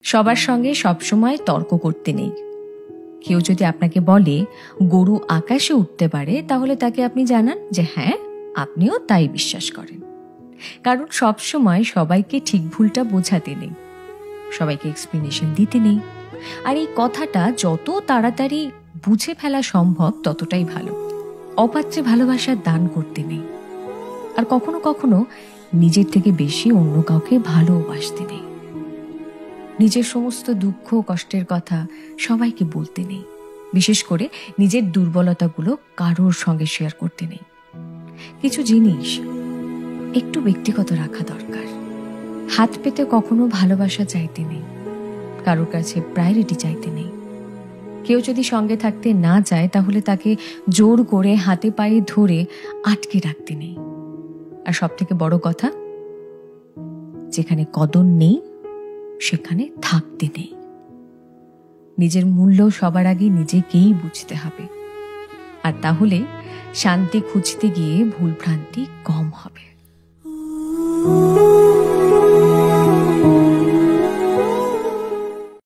সবার সঙ্গে সবসময় তর্ক করতে নেই। কেউ যদি আপনাকে বলে গরু আকাশে উঠতে পারে, তাহলে তাকে আপনি জানান যে হ্যাঁ, আপনিও তাই বিশ্বাস করেন। কারণ সবসময় সবাইকে ঠিক ভুলটা বোঝাতে নেই, সবাইকে এক্সপ্লেনেশন দিতে নেই। আর এই কথাটা যত তাড়াতাড়ি বুঝে ফেলা সম্ভব ততটাই ভালো। অপাত্রে ভালোবাসার দান করতে নেই। আর কখনো কখনো নিজের থেকে বেশি অন্য কাউকে ভালোবাসতে নেই। নিজের সমস্ত দুঃখ কষ্টের কথা সবাইকে বলতে নেই। বিশেষ করে নিজের দুর্বলতাগুলো কারোর সঙ্গে শেয়ার করতে নেই। কিছু জিনিস একটু ব্যক্তিগত রাখা দরকার। হাত পেতে কখনো ভালোবাসা চাইতে নেই, কারোর কাছে প্রায়োরিটি চাইতে নেই। কেউ যদি সঙ্গে থাকতে না চায়, তাহলে তাকে জোর করে হাতে পায়ে ধরে আটকে রাখতে নেই। আর সব থেকে বড় কথা, যেখানে কদর নেই সেখানে থাকতে নেই। নিজের মূল্য সবার আগে নিজেকেই বুঝতে হবে। আর তাহলে শান্তি খুঁজতে গিয়ে ভুলভ্রান্তি কম হবে।